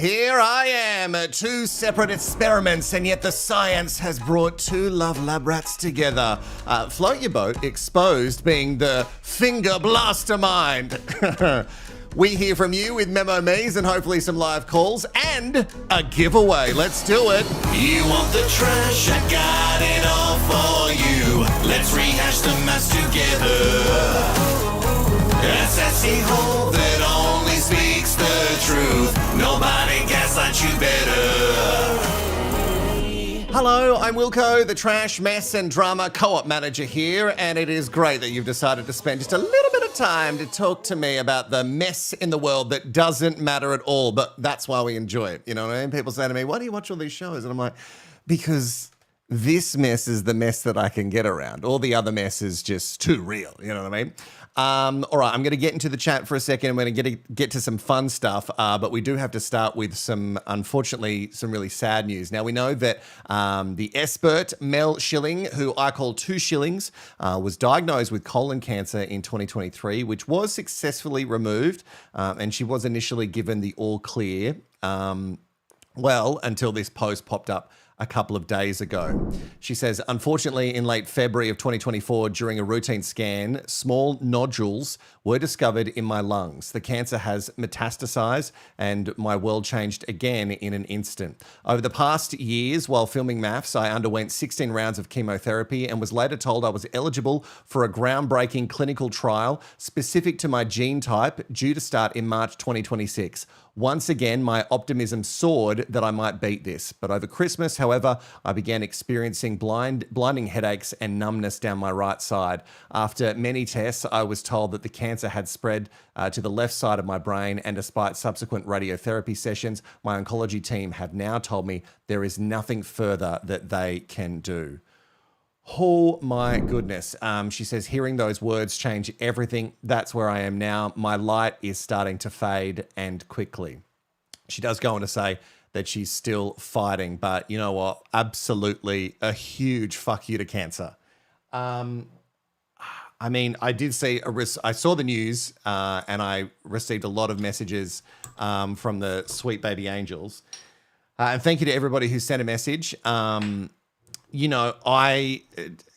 here I am, two separate experiments, and yet the science has brought two love lab rats together. Float your boat, exposed being the finger blaster mind. We hear from you with memo me's and hopefully some live calls and a giveaway. Let's do it. You want the trash? I got it all for you. Let's rehash the maths together. A sassy hole that only speaks the truth. Nobody gaslights you better. Hello, I'm Wilko, the trash, mess and drama co-op manager here, and it is great that you've decided to spend just a little bit of time to talk to me about the mess in the world that doesn't matter at all, but that's why we enjoy it. You know what I mean? People say to me, why do you watch all these shows? And I'm like, because this mess is the mess that I can get around. All the other mess is just too real. You know what I mean? All right, I'm going to get into the chat for a second. I'm going to get to some fun stuff, but we do have to start with unfortunately, some really sad news. Now, we know that the expert Mel Schilling, who I call Two Shillings, was diagnosed with colon cancer in 2023, which was successfully removed, and she was initially given the all clear, until this post popped up a couple of days ago. She says, unfortunately, in late February of 2024, during a routine scan, small nodules were discovered in my lungs. The cancer has metastasized and my world changed again in an instant. Over the past years, while filming MAFS, I underwent 16 rounds of chemotherapy and was later told I was eligible for a groundbreaking clinical trial specific to my gene type due to start in March 2026. Once again, my optimism soared that I might beat this. But over Christmas, however, I began experiencing blinding headaches and numbness down my right side. After many tests, I was told that the cancer had spread to the left side of my brain, and despite subsequent radiotherapy sessions, my oncology team have now told me there is nothing further that they can do. Oh my goodness. She says, hearing those words changed everything. That's where I am now. My light is starting to fade, and quickly. She does go on to say that she's still fighting, but you know what? Absolutely a huge fuck you to cancer. I mean, I did see I saw the news and I received a lot of messages from the sweet baby angels. And thank you to everybody who sent a message. You know,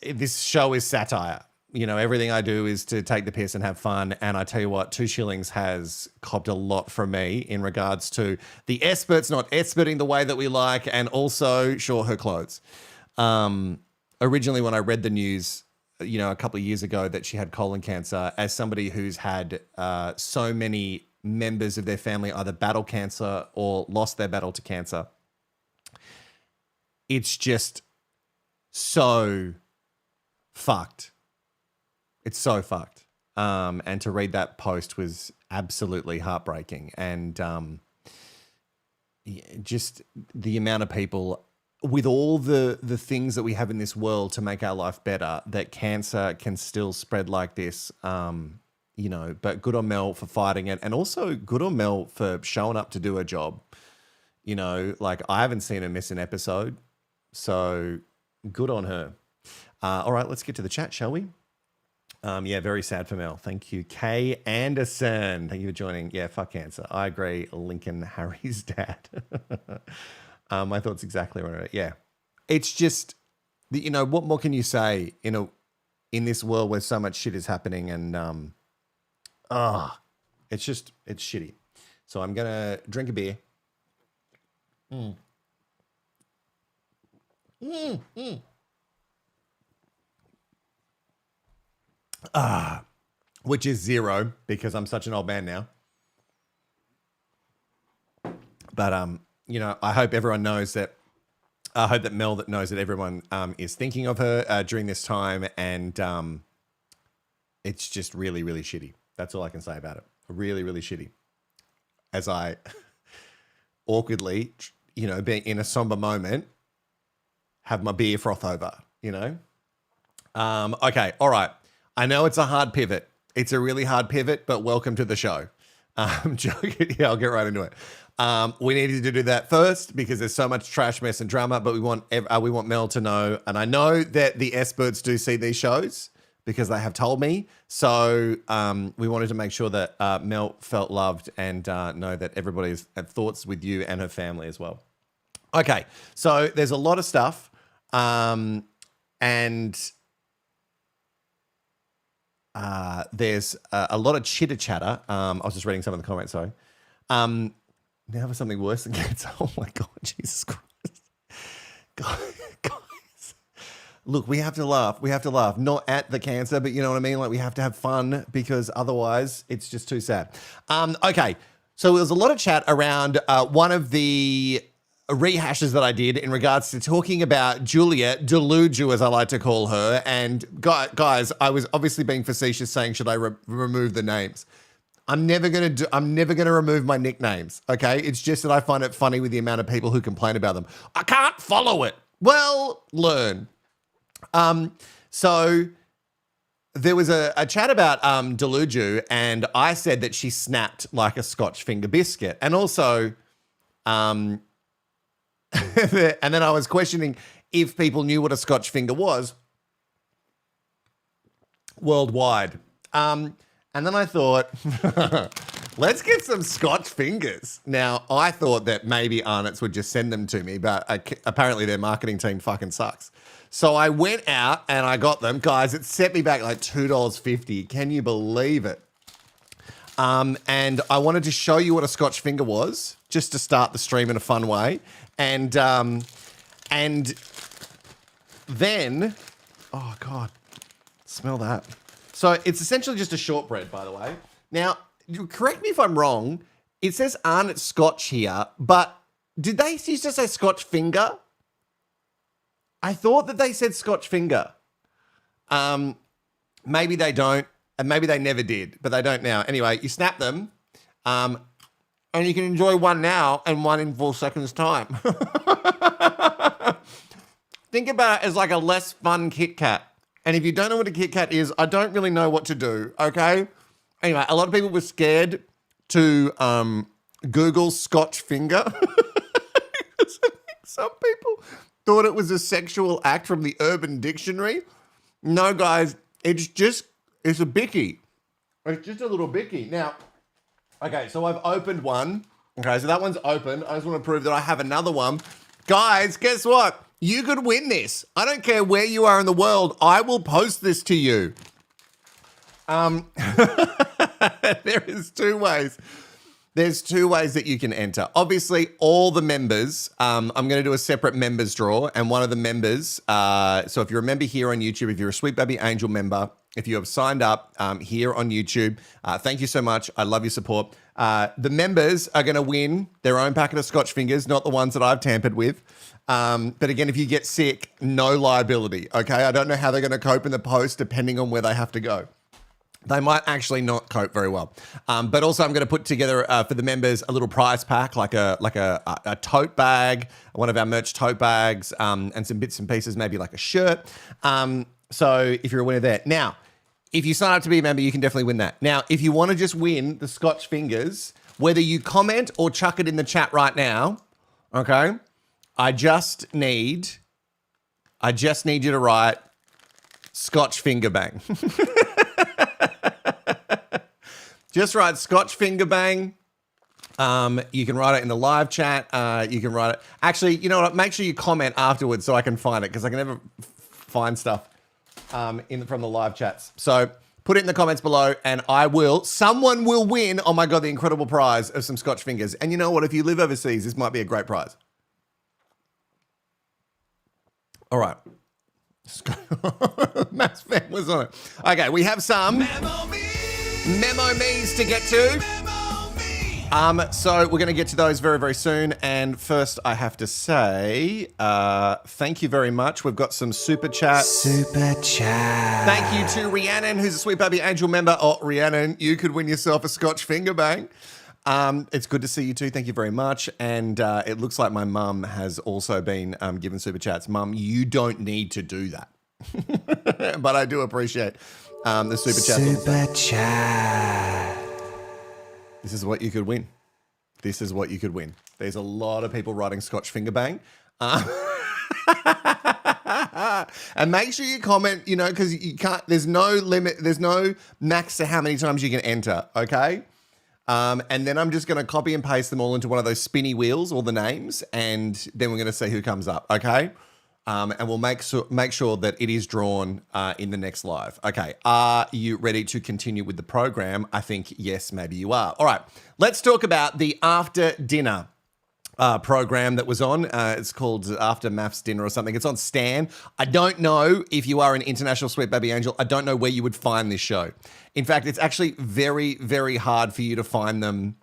this show is satire. You know, everything I do is to take the piss and have fun. And I tell you what, Two Shillings has copped a lot from me in regards to the experts not experting the way that we like, and also, sure, her clothes. Originally, when I read the news, you know, a couple of years ago that she had colon cancer, as somebody who's had so many members of their family either battle cancer or lost their battle to cancer, it's just so fucked. It's so fucked. And to read that post was absolutely heartbreaking. And just the amount of people, with all the things that we have in this world to make our life better, that cancer can still spread like this, you know, but good on Mel for fighting it. And also good on Mel for showing up to do her job. You know, like, I haven't seen her miss an episode. So good on her. All right, let's get to the chat, shall we? Yeah, very sad for Mel. Thank you. Kay Anderson, thank you for joining. Yeah, fuck cancer. I agree. Lincoln Harry's dad. My thoughts exactly right. Yeah, it's just, you know, what more can you say in this world where so much shit is happening, and it's shitty. So I'm gonna drink a beer. Which is zero because I'm such an old man now. But you know, I hope everyone knows that. I hope that Mel knows that everyone is thinking of her during this time, and it's just really, really shitty. That's all I can say about it. Really, really shitty. As I awkwardly, you know, being in a somber moment, have my beer froth over, you know? Okay, all right. I know it's a hard pivot. It's a really hard pivot, but welcome to the show. I'm joking. Yeah, I'll get right into it. We needed to do that first because there's so much trash, mess, and drama, but we want Mel to know, and I know that the experts do see these shows, because they have told me. So we wanted to make sure that Mel felt loved and know that everybody's had thoughts with you and her family as well. Okay, so there's a lot of stuff and there's a lot of chitter-chatter. I was just reading some of the comments, sorry. Now for something worse than cancer. Oh, my God, Jesus Christ. Guys, look, we have to laugh. We have to laugh. Not at the cancer, but you know what I mean? Like, we have to have fun because otherwise it's just too sad. Okay, so there was a lot of chat around one of the rehashes that I did in regards to talking about Julia Deluju, as I like to call her. And guys, I was obviously being facetious saying, should I remove the names? I'm never gonna remove my nicknames, okay? It's just that I find it funny with the amount of people who complain about them. I can't follow it. Well, learn. So there was a chat about Deluju, and I said that she snapped like a Scotch finger biscuit. And also, and then I was questioning if people knew what a Scotch finger was worldwide. And then I thought, let's get some Scotch fingers. Now, I thought that maybe Arnott's would just send them to me, but apparently their marketing team fucking sucks. So I went out and I got them. Guys, it set me back like $2.50. Can you believe it? And I wanted to show you what a Scotch finger was, just to start the stream in a fun way. And then, oh God, smell that. So it's essentially just a shortbread, by the way. Now, correct me if I'm wrong. It says Arnott Scotch here, but did they used to say Scotch finger? I thought that they said Scotch finger. Maybe they don't, and maybe they never did, but they don't now. Anyway, you snap them, and you can enjoy one now and one in 4 seconds' time. Think about it as like a less fun Kit Kat. And if you don't know what a Kit Kat is, I don't really know what to do, okay? Anyway, a lot of people were scared to Google Scotch finger. Because I think some people thought it was a sexual act from the Urban Dictionary. No, guys, it's a bicky. It's just a little bicky. Now, okay, so I've opened one. Okay, so that one's open. I just want to prove that I have another one. Guys, guess what? You could win this. I don't care where you are in the world. I will post this to you. There is two ways. There's two ways that you can enter. Obviously, all the members, I'm going to do a separate members draw, and one of the members, so if you're a member here on YouTube, if you're a Sweet Baby Angel member, if you have signed up here on YouTube, thank you so much. I love your support. The members are going to win their own packet of Scotch fingers, not the ones that I've tampered with. But again, if you get sick, no liability, okay? I don't know how they're going to cope in the post depending on where they have to go. They might actually not cope very well. But also I'm going to put together for the members a little prize pack, like a tote bag, one of our merch tote bags, and some bits and pieces, maybe like a shirt. So if you're a winner there. Now, if you sign up to be a member, you can definitely win that. Now, if you want to just win the Scotch fingers, whether you comment or chuck it in the chat right now, okay? I just need you to write Scotch finger bang. Just write Scotch finger bang. You can write it in the live chat. You can write it. Actually, you know what? Make sure you comment afterwards so I can find it, because I can never find stuff from the live chats. So put it in the comments below, and someone will win. Oh my God, the incredible prize of some Scotch fingers. And you know what? If you live overseas, this might be a great prize. All right. MAFS fam was on it. Okay, we have some memo me's to get to. So we're going to get to those very, very soon. And first, I have to say, thank you very much. We've got some super chats. Super chat. Thank you to Rhiannon, who's a Sweet Baby Angel member. Oh, Rhiannon, you could win yourself a Scotch finger bang. It's good to see you too. Thank you very much. And it looks like my mum has also been given super chats. Mum, you don't need to do that. But I do appreciate the super chat. Super chat. This is what you could win. This is what you could win. There's a lot of people writing Scotch finger bang. And make sure you comment, because you can't, there's no limit, there's no max to how many times you can enter, okay? And then I'm just going to copy and paste them all into one of those spinny wheels, all the names, and then we're going to see who comes up, okay? And we'll make sure that it is drawn in the next live. Okay, are you ready to continue with the program? I think yes, maybe you are. All right, let's talk about the after dinner program that was on. It's called After MAFS Dinner or something. It's on Stan. I don't know if you are an international Sweet Baby Angel. I don't know where you would find this show. In fact, it's actually very, very hard for you to find them,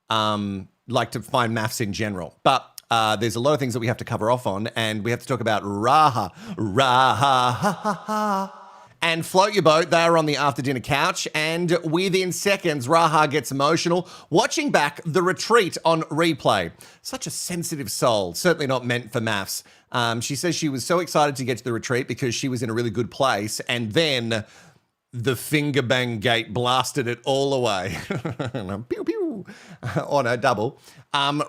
like to find MAFS in general. But there's a lot of things that we have to cover off on, and we have to talk about Raha, and Float Your Boat. They are on the after dinner couch, and within seconds, Raha gets emotional watching back The Retreat on replay. Such a sensitive soul, certainly not meant for MAFS. She says she was so excited to get to The Retreat because she was in a really good place, and then the finger bang gate blasted it all away. Pew, pew. Oh, no, double.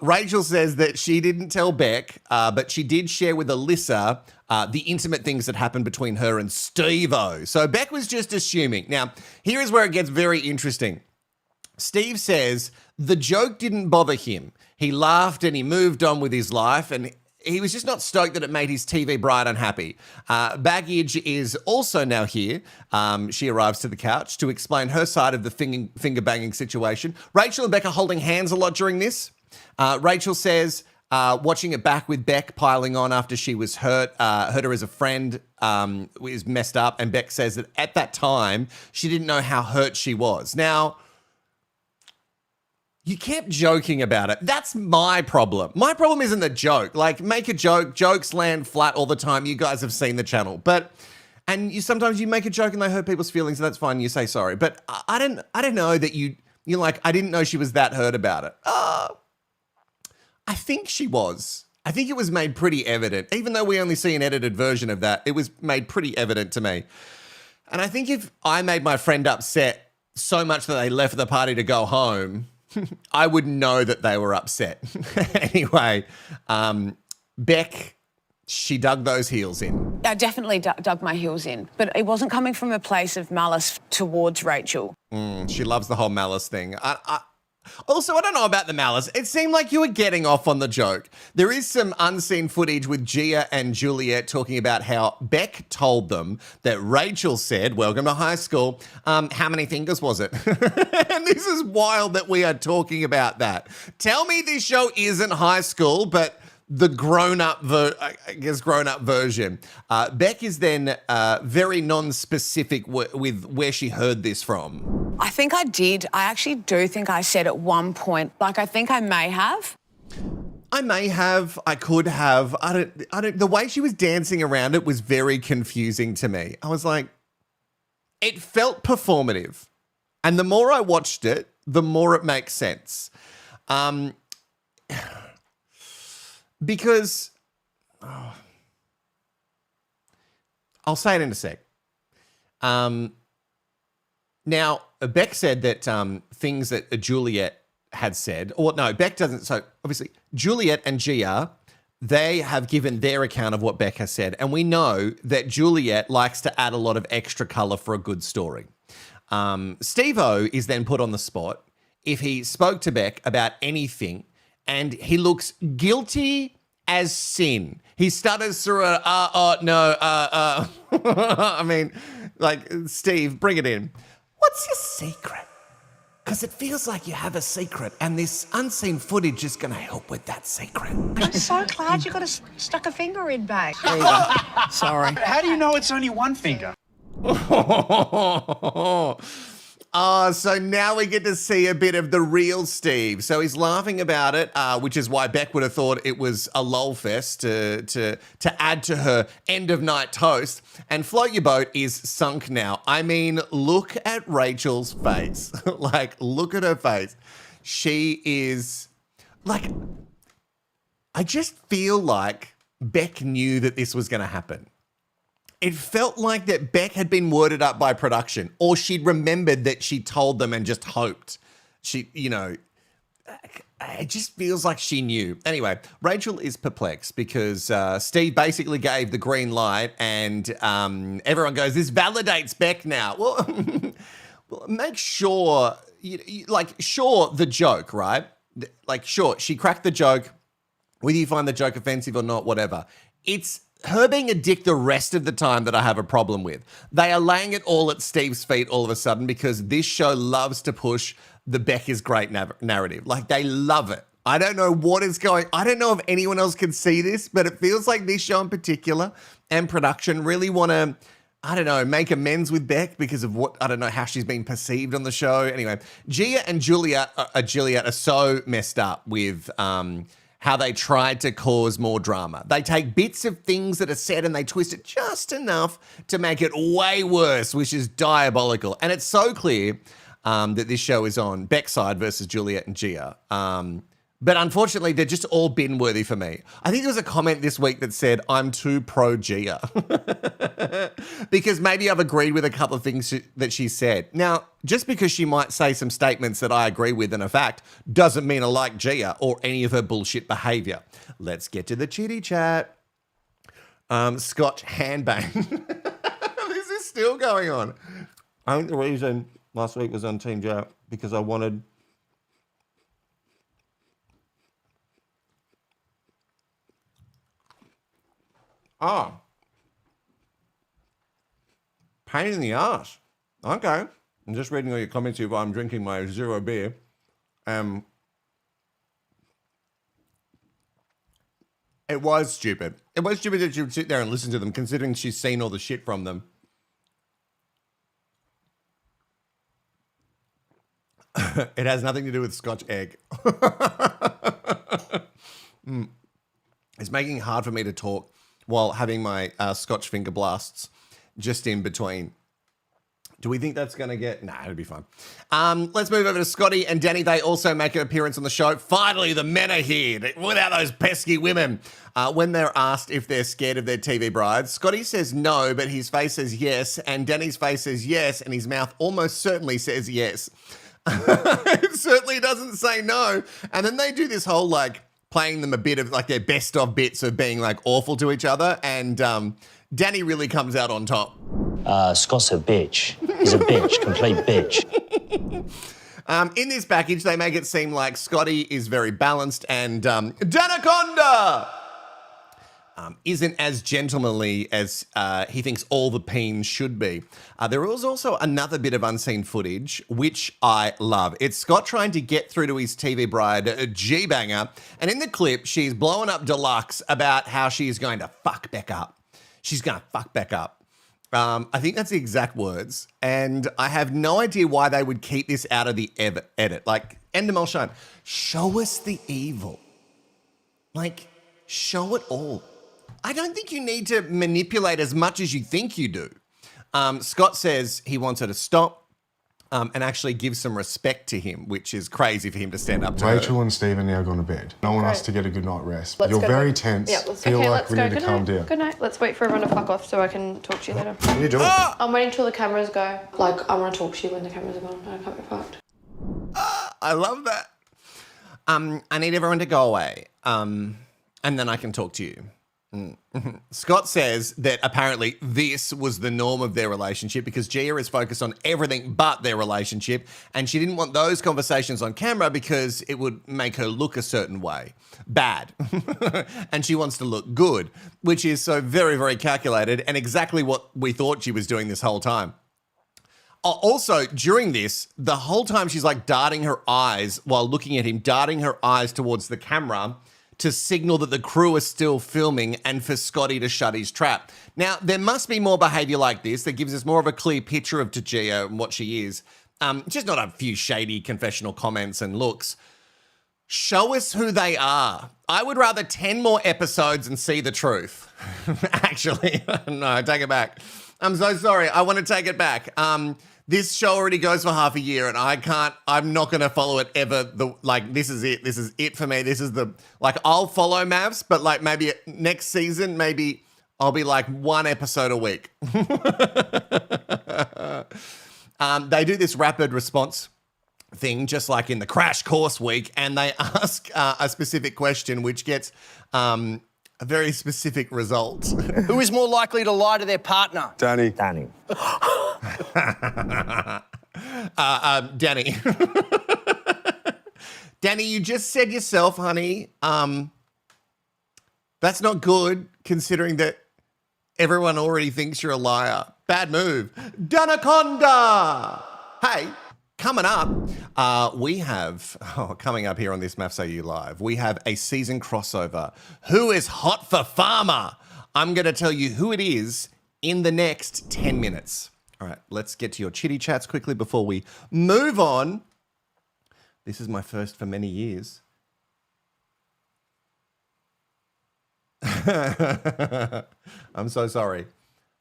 Rachel says that she didn't tell Beck, but she did share with Alyssa the intimate things that happened between her and Steve-O. So Beck was just assuming. Now, here is where it gets very interesting. Steve says the joke didn't bother him. He laughed and he moved on with his life, and he was just not stoked that it made his TV bride unhappy. Baggage is also now here. She arrives to the couch to explain her side of the finger banging situation. Rachel and Beck are holding hands a lot during this. Rachel says watching it back with Beck piling on after she was hurt her as a friend was messed up. And Beck says that at that time, she didn't know how hurt she was. Now, you kept joking about it. That's my problem. My problem isn't the joke. Like, make a joke. Jokes land flat all the time. You guys have seen the channel. And sometimes you make a joke and they hurt people's feelings, and that's fine. You say sorry. But I don't know that you're like, I didn't know she was that hurt about it. I think she was. I think it was made pretty evident. Even though we only see an edited version of that, it was made pretty evident to me. And I think if I made my friend upset so much that they left the party to go home, I would know that they were upset. Anyway, Beck, she dug those heels in. I definitely dug my heels in, but it wasn't coming from a place of malice towards Rachel. She loves the whole malice thing. Also, I don't know about the malice. It seemed like you were getting off on the joke. There is some unseen footage with Gia and Juliet talking about how Beck told them that Rachel said, "Welcome to high school. How many fingers was it?" And this is wild that we are talking about that. Tell me this show isn't high school, but the grown-up version. Beck is then very non-specific with where she heard this from. I think I did. I actually do think I said at one point, like, I think I may have. I may have, I could have. I don't, the way she was dancing around it was very confusing to me. I was like, it felt performative. And the more I watched it, the more it makes sense. Because, I'll say it in a sec. Now, Beck said that things that Juliet had said, or no, Beck doesn't. So obviously, Juliet and Gia, they have given their account of what Beck has said. And we know that Juliet likes to add a lot of extra colour for a good story. Steve-O is then put on the spot if he spoke to Beck about anything, and he looks guilty as sin. He stutters through I mean, like, Steve, bring it in. What's your secret? Because it feels like you have a secret, and this unseen footage is going to help with that secret. I'm so glad you got stuck a finger in, babe. Sorry. How do you know it's only one finger? So now we get to see a bit of the real Steve. So he's laughing about it, which is why Beck would have thought it was a lol fest to add to her end of night toast. And Float Your Boat is sunk now. I mean, look at Rachel's face. Like, look at her face. She is like, I just feel like Beck knew that this was going to happen. It felt like that Beck had been worded up by production, or she'd remembered that she told them and just hoped. it just feels like she knew. Anyway, Rachel is perplexed because Steve basically gave the green light and everyone goes, this validates Beck now. Well, make sure, sure, the joke, right? Like, sure, she cracked the joke, whether you find the joke offensive or not, whatever. It's her being a dick the rest of the time that I have a problem with. They are laying it all at Steve's feet all of a sudden because this show loves to push the Beck is great narrative. Like, they love it. I don't know what is going. I don't know if anyone else can see this, but it feels like this show in particular and production really want to, I don't know, make amends with Beck because of what, I don't know, how she's been perceived on the show. Anyway, Gia and Juliet are so messed up with how they tried to cause more drama. They take bits of things that are said and they twist it just enough to make it way worse, which is diabolical. And it's so clear that this show is on Beck's side versus Juliet and Gia. But unfortunately, they're just all bin-worthy for me. I think there was a comment this week that said, I'm too pro-Gia. Because maybe I've agreed with a couple of things that she said. Now, just because she might say some statements that I agree with in a fact, doesn't mean I like Gia or any of her bullshit behaviour. Let's get to the chitty chat. Scotch handbang. This is still going on. I think the reason last week was on Team Gia because I wanted... Oh. Pain in the ass. Okay. I'm just reading all your comments here while I'm drinking my zero beer. It was stupid. It was stupid that she would sit there and listen to them, considering she's seen all the shit from them. It has nothing to do with Scotch egg. It's making it hard for me to talk while having my Scotch finger blasts just in between. Do we think that's going to get... Nah, it'll be fine. Let's move over to Scotty and Danny. They also make an appearance on the show. Finally, the men are here without those pesky women. When they're asked if they're scared of their TV brides, Scotty says no, but his face says yes, and Danny's face says yes, and his mouth almost certainly says yes. It certainly doesn't say no. And then they do this whole, playing them a bit of, their best of bits of being, awful to each other, and Danny really comes out on top. Scott's a bitch. He's a bitch, complete bitch. In this package, they make it seem like Scotty is very balanced and Danaconda isn't as gentlemanly as he thinks all the peens should be. There was also another bit of unseen footage, which I love. It's Scott trying to get through to his TV bride, G-Banger, and in the clip, she's blowing up Deluxe about how she's going to fuck Beck up. She's going to fuck Beck up. I think that's the exact words, and I have no idea why they would keep this out of the edit. End them all shine. Show us the evil. Show it all. I don't think you need to manipulate as much as you think you do. Scott says he wants her to stop and actually give some respect to him, which is crazy for him to stand up to Rachel and Steve are now gone to bed. I want us to get a good night rest. You're very tense. Yeah, Feel like we need to calm down. Good night. Let's wait for everyone to fuck off so I can talk to you later. What are you doing? I'm waiting till the cameras go. I want to talk to you when the cameras are gone. I can't be fucked. I love that. I need everyone to go away, and then I can talk to you. Scott says that apparently this was the norm of their relationship because Gia is focused on everything but their relationship, and she didn't want those conversations on camera because it would make her look a certain way. Bad. And she wants to look good, which is so very, very calculated and exactly what we thought she was doing this whole time. Also, during this, the whole time she's darting her eyes while looking at him, darting her eyes towards the camera to signal that the crew is still filming and for Scotty to shut his trap. Now, there must be more behaviour like this that gives us more of a clear picture of Gia and what she is. Just not a few shady confessional comments and looks. Show us who they are. I would rather 10 more episodes and see the truth. Actually, no, I take it back. I'm so sorry. I want to take it back. This show already goes for half a year and I'm not going to follow it ever. This is it. This is it for me. This is I'll follow MAFS, but maybe next season, maybe I'll be one episode a week. They do this rapid response thing, just like in the crash course week, and they ask a specific question which gets a very specific result. Who is more likely to lie to their partner? Danny. Danny. Danny. Danny, you just said yourself, honey, that's not good considering that everyone already thinks you're a liar. Bad move. Danaconda! Hey, coming up, we have, coming up here on this MAFS AU Live, we have a season crossover. Who is hot for farmer? I'm going to tell you who it is in the next 10 minutes. All right, let's get to your chitty chats quickly before we move on. This is my first for many years. I'm so sorry.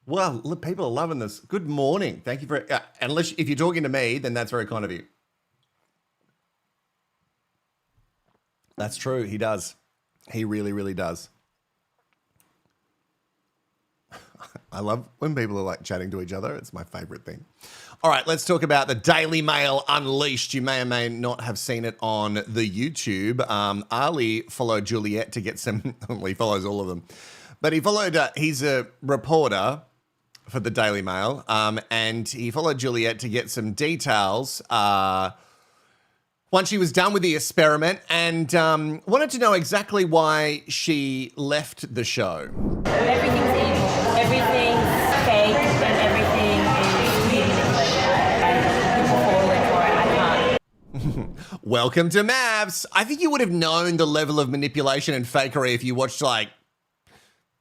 Well, look, people are loving this. Good morning. Thank you for unless if you're talking to me, then that's very kind of you. That's true. He does. He really, really does. I love when people are like chatting to each other. It's my favorite thing. All right, let's talk about the Daily Mail Unleashed. You may or may not have seen it on the YouTube. Ali followed Juliet to get some, well, he follows all of them, but he followed, he's a reporter for the Daily Mail, and he followed Juliet to get some details once she was done with the experiment, and wanted to know exactly why she left the show. Everything's evil. Everything's fake and everything is manipulated. And people falling for it. I can't. Welcome to MAFS. I think you would have known the level of manipulation and fakery if you watched like, I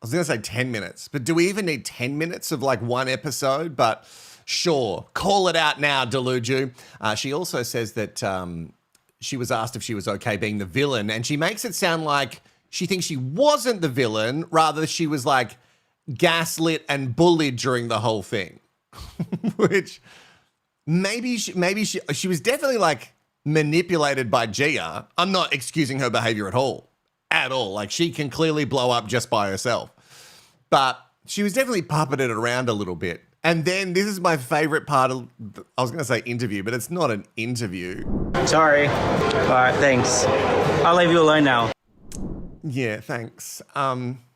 was going to say 10 minutes, but do we even need 10 minutes of like one episode? But sure, call it out now, Deluju. She also says that she was asked if she was okay being the villain, and she makes it sound like she thinks she wasn't the villain, rather she was like gaslit and bullied during the whole thing. Which maybe she was definitely like manipulated by Gia. I'm not excusing her behavior at all. Like she can clearly blow up just by herself. But she was definitely puppeted around a little bit. And then this is my favorite part of, I was going to say interview, but it's not an interview. Sorry. All right, thanks. I'll leave you alone now. Yeah, thanks.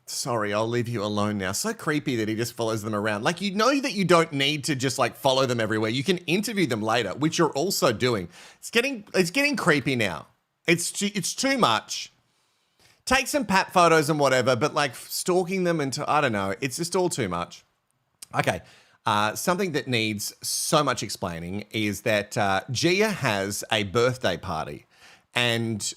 Sorry, I'll leave you alone now. So creepy that he just follows them around. Like, you know that you don't need to just like follow them everywhere. You can interview them later, which you're also doing. It's getting creepy now. It's too much. Take some pat photos and whatever, but like stalking them into, I don't know, it's just all too much. Okay. Something that needs so much explaining is that Gia has a birthday party, and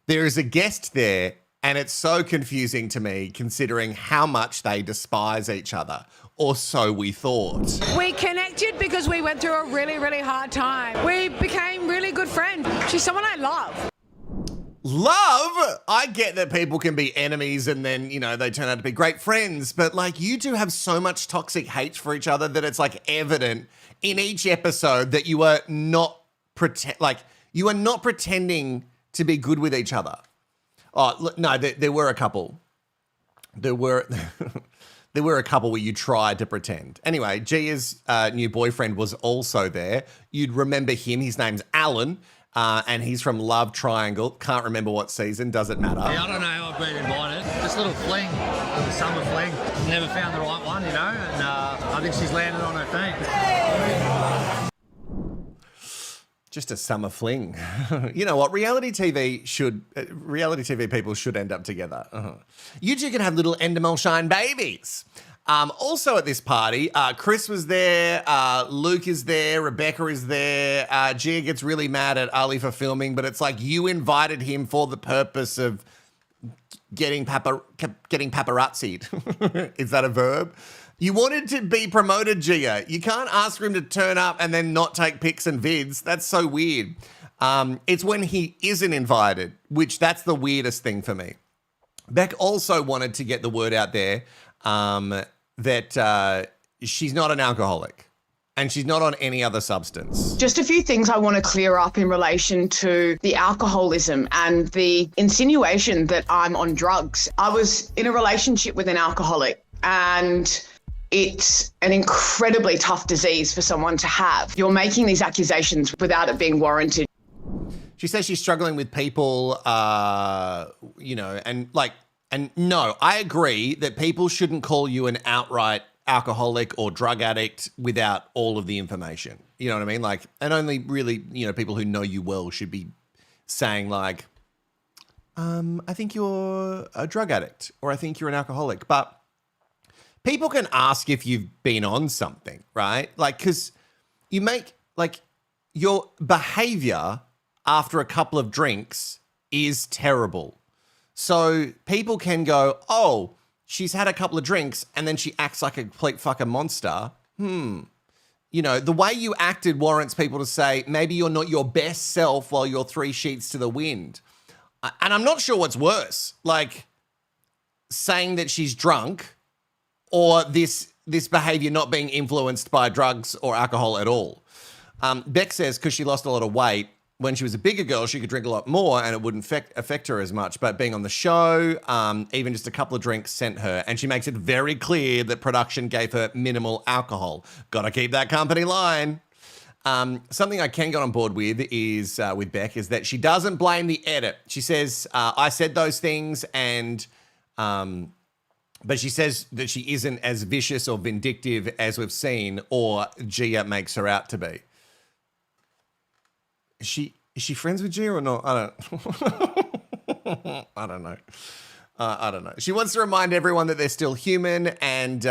there is a guest there, and it's so confusing to me considering how much they despise each other, or so we thought. We connected because we went through a really, really hard time. We became really good friends. She's someone I love. Love? I get that people can be enemies and then, you know, they turn out to be great friends, but like you two have so much toxic hate for each other that it's like evident in each episode that you are not pretending to be good with each other. Oh, look, no, there were a couple. There were a couple where you tried to pretend. Anyway, Gia's new boyfriend was also there. You'd remember him. His name's Alan. And he's from Love Triangle. Can't remember what season. Doesn't matter. Yeah, I don't know how I've been invited. Just a little fling, a little summer fling. Never found the right one, you know, and I think she's landed on her feet. Just a summer fling. You know what? Reality TV people should end up together. You two can have little Endemol Shine babies. Also at this party, Chris was there, Luke is there, Rebecca is there. Gia gets really mad at Ali for filming, but it's like you invited him for the purpose of getting paparazzi'd. Is that a verb? You wanted to be promoted, Gia. You can't ask for him to turn up and then not take pics and vids. That's so weird. It's when he isn't invited, which that's the weirdest thing for me. Beck also wanted to get the word out there that she's not an alcoholic and she's not on any other substance. Just a few things I want to clear up in relation to the alcoholism and the insinuation that I'm on drugs. I was in a relationship with an alcoholic, and It's an incredibly tough disease for someone to have. You're making these accusations without it being warranted. She says she's struggling with people, and no, I agree that people shouldn't call you an outright alcoholic or drug addict without all of the information. You know what I mean? Like, and only really, people who know you well should be saying like, I think you're a drug addict or I think you're an alcoholic. But people can ask if you've been on something, right? Like, because you make, like, your behavior after a couple of drinks is terrible. So people can go, oh, she's had a couple of drinks and then she acts like a complete fucking monster. The way you acted warrants people to say, maybe you're not your best self while you're 3 sheets to the wind. And I'm not sure what's worse, like saying that she's drunk or this behavior not being influenced by drugs or alcohol at all. Beck says because she lost a lot of weight, when she was a bigger girl, she could drink a lot more and it wouldn't affect her as much. But being on the show, even just a couple of drinks sent her. And she makes it very clear that production gave her minimal alcohol. Got to keep that company line. Something I can get on board with is with Beck is that she doesn't blame the edit. She says, I said those things and... but she says that she isn't as vicious or vindictive as we've seen or Gia makes her out to be. Is she friends with Gia or not? I don't know. I don't know. She wants to remind everyone that they're still human and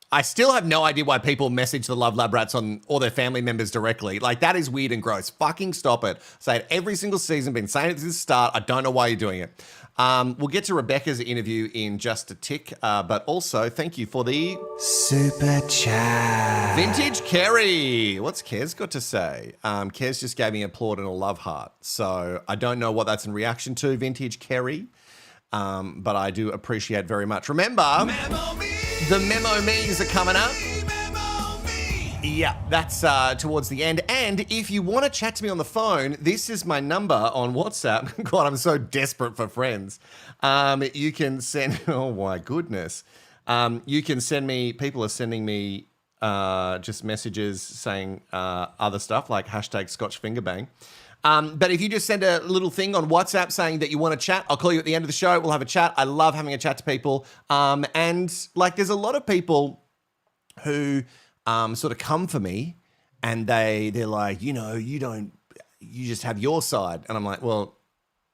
I still have no idea why people message the Love Lab Rats on all their family members directly. Like, that is weird and gross. Fucking stop it. Say it every single season. Been saying it since the start. I don't know why you're doing it. We'll get to Rebecca's interview in just a tick, but also thank you for the super chat. Vintage Kerry. What's Kez got to say? Kez just gave me an applaud and a love heart. So I don't know what that's in reaction to, Vintage Kerry, but I do appreciate very much. Remember, the Memo Me's are coming up. Yeah, that's towards the end. And if you want to chat to me on the phone, this is my number on WhatsApp. God, I'm so desperate for friends. You can send, oh my goodness. You can send me, people are sending me just messages saying other stuff like hashtag Scotch Fingerbang. But if you just send a little thing on WhatsApp saying that you want to chat, I'll call you at the end of the show. We'll have a chat. I love having a chat to people. And like, there's a lot of people who sort of come for me and they're like, you just have your side. And I'm like, well,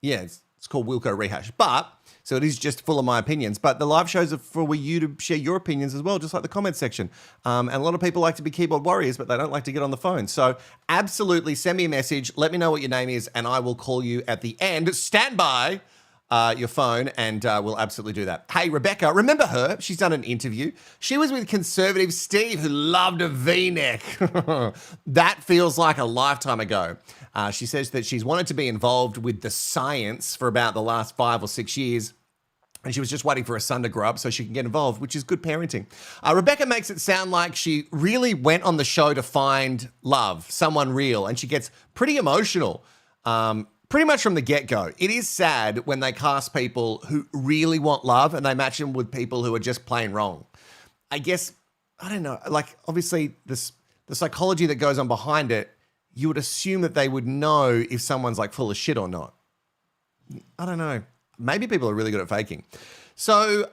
yeah, it's called Wilko Rehash. But, so it is just full of my opinions. But the live shows are for you to share your opinions as well, just like the comment section. And a lot of people like to be keyboard warriors, but they don't like to get on the phone. So absolutely send me a message. Let me know what your name is and I will call you at the end. Stand by your phone and we'll absolutely do that. Hey, Rebecca, remember her? She's done an interview. She was with conservative Steve who loved a V-neck. That feels like a lifetime ago. She says that she's wanted to be involved with the science for about the last 5 or 6 years. And she was just waiting for her son to grow up so she can get involved, which is good parenting. Rebecca makes it sound like she really went on the show to find love, someone real, and she gets pretty emotional. Pretty much from the get-go. It is sad when they cast people who really want love and they match them with people who are just plain wrong. I guess, I don't know, like obviously the psychology that goes on behind it, you would assume that they would know if someone's like full of shit or not. I don't know. Maybe people are really good at faking. So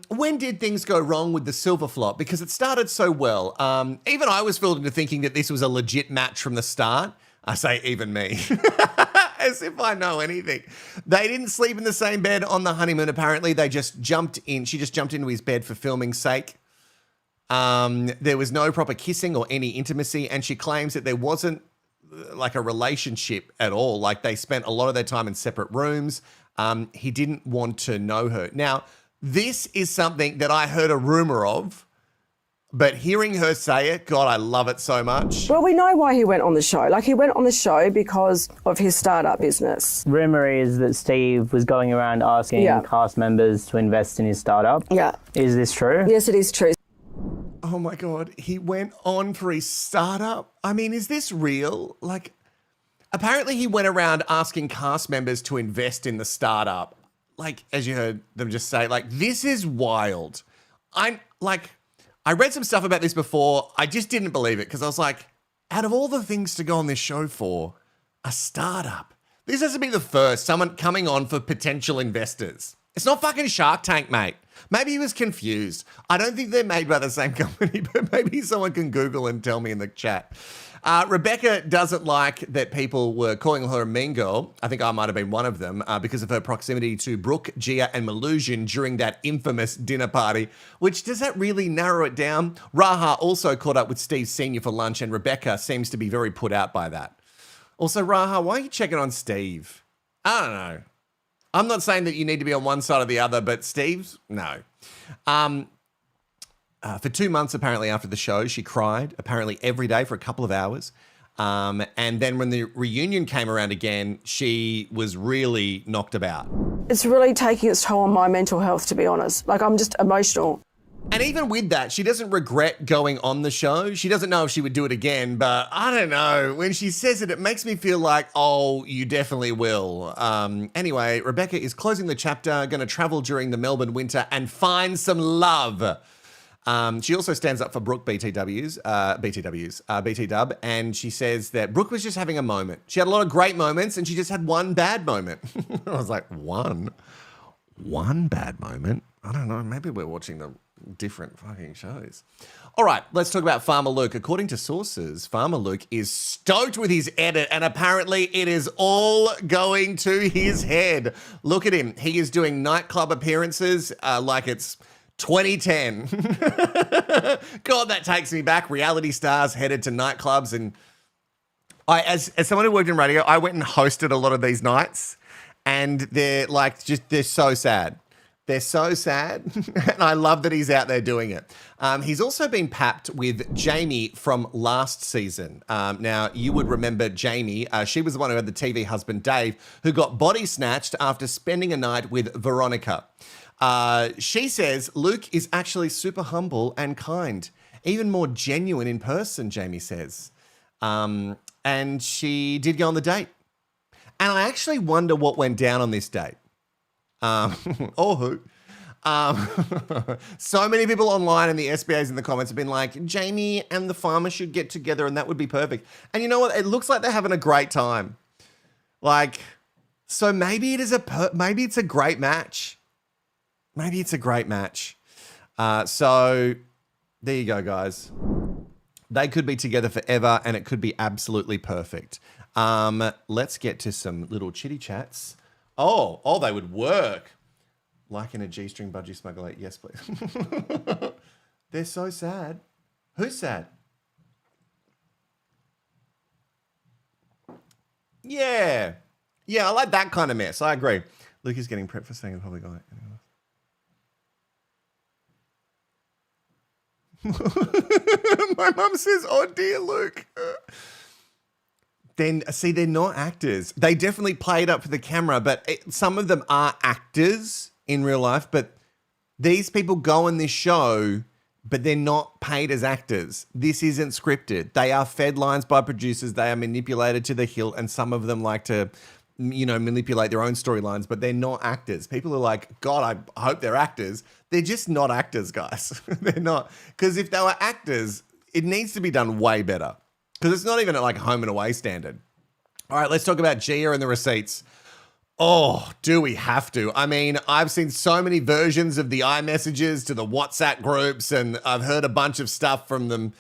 when did things go wrong with the silver flop? Because it started so well. Even I was fooled into thinking that this was a legit match from the start. I say even me. As if I know anything. They didn't sleep in the same bed on the honeymoon, apparently. They just jumped in. She just jumped into his bed for filming's sake. There was no proper kissing or any intimacy, and she claims that there wasn't like a relationship at all. Like they spent a lot of their time in separate rooms. He didn't want to know her. Now, this is something that I heard a rumor of, but hearing her say it, God, I love it so much. Well, we know why he went on the show. Like, he went on the show because of his startup business. Rumour is that Steve was going around asking cast members to invest in his startup. Yeah. Is this true? Yes, it is true. Oh my God, he went on for his startup? I mean, is this real? Like, apparently he went around asking cast members to invest in the startup. Like, as you heard them just say, like, this is wild. I read some stuff about this before. I just didn't believe it because I was like, out of all the things to go on this show for, a startup. This has to be the first, someone coming on for potential investors. It's not fucking Shark Tank, mate. Maybe he was confused. I don't think they're made by the same company, but maybe someone can Google and tell me in the chat. Rebecca doesn't like that people were calling her a mean girl. I think I might have been one of them because of her proximity to Brooke, Gia and Malusian during that infamous dinner party, which does that really narrow it down? Raha also caught up with Steve Sr. for lunch and Rebecca seems to be very put out by that. Also, Raha, why are you checking on Steve? I don't know. I'm not saying that you need to be on one side or the other, but Steve's, no. For 2 months, apparently, after the show, she cried, apparently every day for a couple of hours. And then when the reunion came around again, she was really knocked about. It's really taking its toll on my mental health, to be honest. Like, I'm just emotional. And even with that, she doesn't regret going on the show. She doesn't know if she would do it again, but I don't know. When she says it, it makes me feel like, oh, you definitely will. Anyway, Rebecca is closing the chapter, going to travel during the Melbourne winter and find some love. She also stands up for Brooke BT Dub, and she says that Brooke was just having a moment. She had a lot of great moments, and she just had one bad moment. I was like, one bad moment? I don't know. Maybe we're watching the different fucking shows. All right, let's talk about Farmer Luke. According to sources, Farmer Luke is stoked with his edit, and apparently it is all going to his head. Look at him. He is doing nightclub appearances like it's 2010. God, that takes me back. Reality stars headed to nightclubs, and as someone who worked in radio, I went and hosted a lot of these nights, and they're so sad. They're so sad, and I love that he's out there doing it. He's also been papped with Jamie from last season. Now, you would remember Jamie. She was the one who had the TV husband, Dave, who got body snatched after spending a night with Veronica. She says Luke is actually super humble and kind, even more genuine in person, Jamie says. And she did go on the date. And I actually wonder what went down on this date. Or who. So many people online and the SBAs in the comments have been like, Jamie and the farmer should get together and that would be perfect. And you know what? It looks like they're having a great time. Like, so maybe maybe it's a great match. Maybe it's a great match. So there you go, guys. They could be together forever and it could be absolutely perfect. Let's get to some little chitty chats. Oh, they would work. Like in a G-string budgie smuggler. Yes, please. They're so sad. Who's sad? Yeah. Yeah, I like that kind of mess. I agree. Luke is getting prepped for staying in public eye. My mum says, oh dear, Luke. Then, see, they're not actors. They definitely play it up for the camera, but some of them are actors in real life, but these people go on this show, but they're not paid as actors. This isn't scripted. They are fed lines by producers. They are manipulated to the hilt, and some of them like to, manipulate their own storylines, but they're not actors. People are like, God, I hope they're actors. They're just not actors, guys. They're not. Because if they were actors, it needs to be done way better. Because it's not even at like home and away standard. All right, let's talk about Gia and the receipts. Oh, do we have to? I mean, I've seen so many versions of the iMessages to the WhatsApp groups, and I've heard a bunch of stuff from them.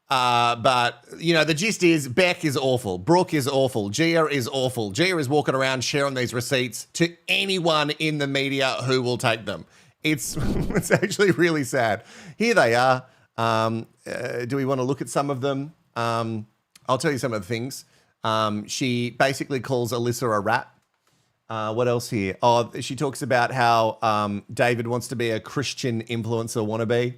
But, the gist is Beck is awful. Brooke is awful. Gia is awful. Gia is walking around sharing these receipts to anyone in the media who will take them. It's actually really sad. Here they are. Do we want to look at some of them? I'll tell you some of the things. She basically calls Alyssa a rat. What else here? Oh, she talks about how David wants to be a Christian influencer wannabe.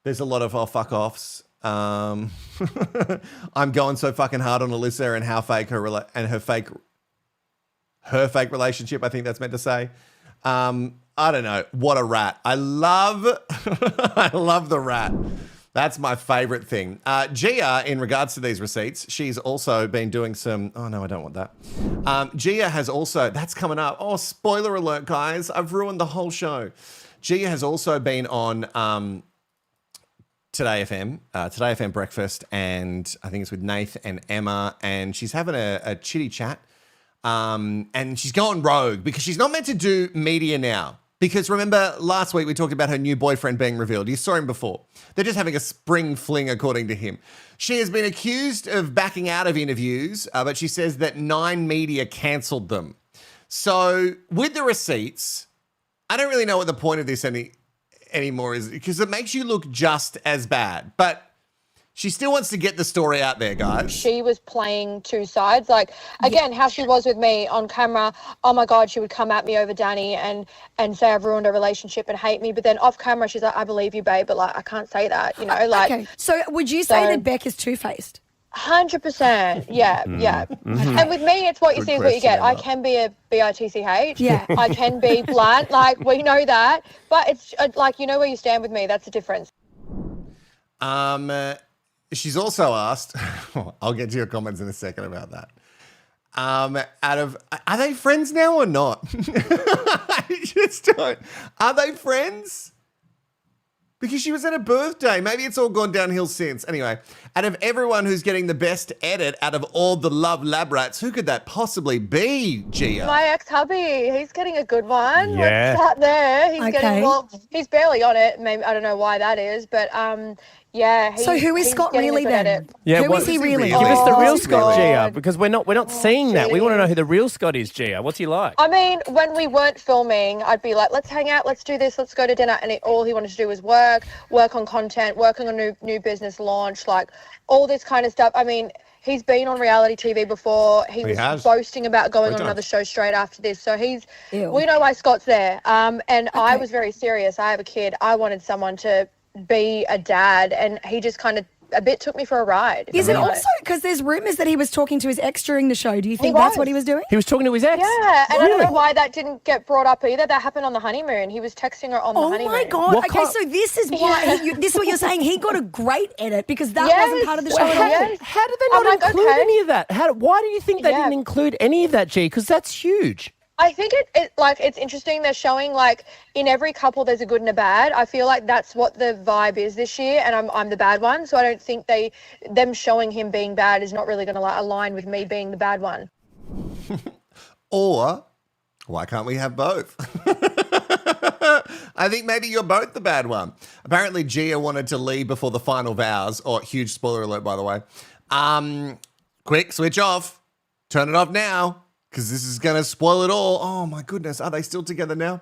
There's a lot of fuck offs. I'm going so fucking hard on Alyssa and how fake her fake relationship. I think that's meant to say. I don't know. What a rat. I love the rat. That's my favorite thing. Gia, in regards to these receipts, she's also been doing some... Oh, no, I don't want that. Gia has also... That's coming up. Oh, spoiler alert, guys. I've ruined the whole show. Gia has also been on Today FM Breakfast, and I think it's with Nath and Emma, and she's having a chitty chat, and she's going rogue because she's not meant to do media now. Because remember, last week we talked about her new boyfriend being revealed. You saw him before. They're just having a spring fling, according to him. She has been accused of backing out of interviews, but she says that 9 media cancelled them. So with the receipts, I don't really know what the point of this anymore is, because it makes you look just as bad. But she still wants to get the story out there, guys. She was playing two sides. Like, again, how she was with me on camera, oh my God, she would come at me over Danny and say I've ruined a relationship and hate me. But then off camera, she's like, I believe you, babe, but like, I can't say that, you know? Like, okay, so would you say that Beck is two-faced? 100%, yeah. And with me, it's what you see is what you get. I can be a bitch. Yeah. I can be blunt. Like, we know that. But it's like, you know where you stand with me. That's the difference. She's also asked, I'll get to your comments in a second about that. Are they friends now or not? I just don't. Are they friends? Because she was at her birthday. Maybe it's all gone downhill since. Anyway, out of everyone who's getting the best edit out of all the Love Lab Rats, who could that possibly be, Gia? My ex-hubby, he's getting a good one. Yeah. Let's start there. He's barely on it. Maybe I don't know why that is, but yeah. So who is Scott really then? Yeah, who is he really? Give us the real Oh, Scott, God. Gia, because we're not seeing that. We want to know who the real Scott is, Gia. What's he like? I mean, when we weren't filming, I'd be like, let's hang out, let's do this, let's go to dinner. And all he wanted to do was work on content, working on new business launch, like all this kind of stuff. I mean, he's been on reality TV before. He was boasting about going on another show straight after this. So we know why Scott's there. And I was very serious. I have a kid. I wanted someone to be a dad, and he just kind of a bit took me for a ride. Is it also because there's rumours that he was talking to his ex during the show? Do you think that's what he was doing? He was talking to his ex? Yeah, and I don't know why that didn't get brought up either. That happened on the honeymoon. He was texting her on the honeymoon. Oh my God. Okay, so this is why, this is what you're saying. He got a great edit because that wasn't part of the show at all. How did they not include any of that? Why do you think they didn't include any of that, G? Because that's huge. I think it's interesting. They're showing like in every couple there's a good and a bad. I feel like that's what the vibe is this year, and I'm the bad one. So I don't think them showing him being bad is not really going to like align with me being the bad one. Or why can't we have both? I think maybe you're both the bad one. Apparently Gia wanted to leave before the final vows, or huge spoiler alert by the way. Quick, switch off. Turn it off now. Because this is going to spoil it all. Oh, my goodness. Are they still together now?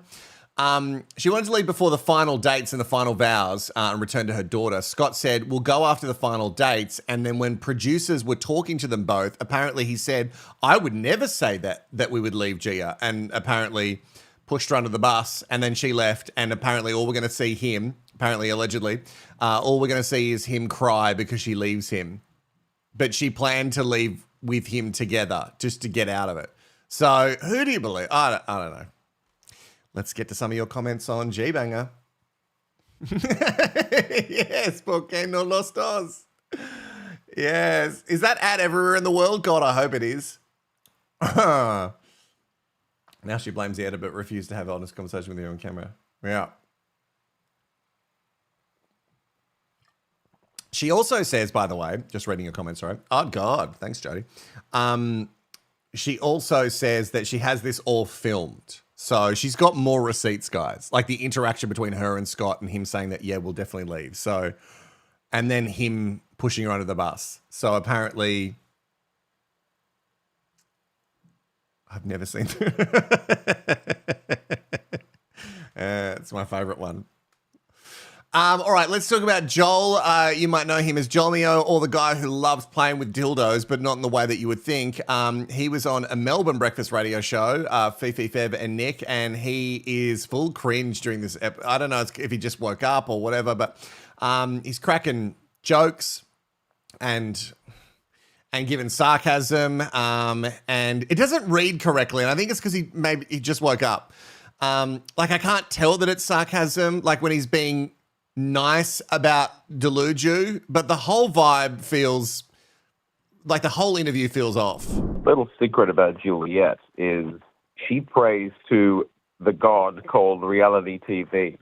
She wanted to leave before the final dates and the final vows and return to her daughter. Scott said, we'll go after the final dates. And then when producers were talking to them both, apparently he said, I would never say that we would leave Gia. And apparently pushed her under the bus. And then she left. And apparently all we're going to see him, allegedly, all we're going to see is him cry because she leaves him. But she planned to leave with him together just to get out of it. So who do you believe? I don't know. Let's get to some of your comments on G-Banger. Yes, porque no los dos. Yes. Is that ad everywhere in the world? God, I hope it is. Now she blames the editor but refused to have an honest conversation with you on camera. Yeah. She also says, by the way, just reading your comments, sorry. Oh, God. Thanks, Jody. She also says that she has this all filmed. So she's got more receipts, guys. Like the interaction between her and Scott and him saying that, yeah, we'll definitely leave. So, and then him pushing her under the bus. So apparently, I've never seen it's my favorite one. All right, let's talk about Joel. You might know him as Jolmio, or the guy who loves playing with dildos, but not in the way that you would think. He was on a Melbourne breakfast radio show, Fifi, Feb, and Nick, and he is full cringe during this episode. I don't know if he just woke up or whatever, but he's cracking jokes and giving sarcasm, and it doesn't read correctly, and I think it's because he just woke up. Like I can't tell that it's sarcasm, like when he's being nice about Deluju, but the whole vibe feels like the whole interview feels off. Little secret about Juliet is she prays to the god called reality TV.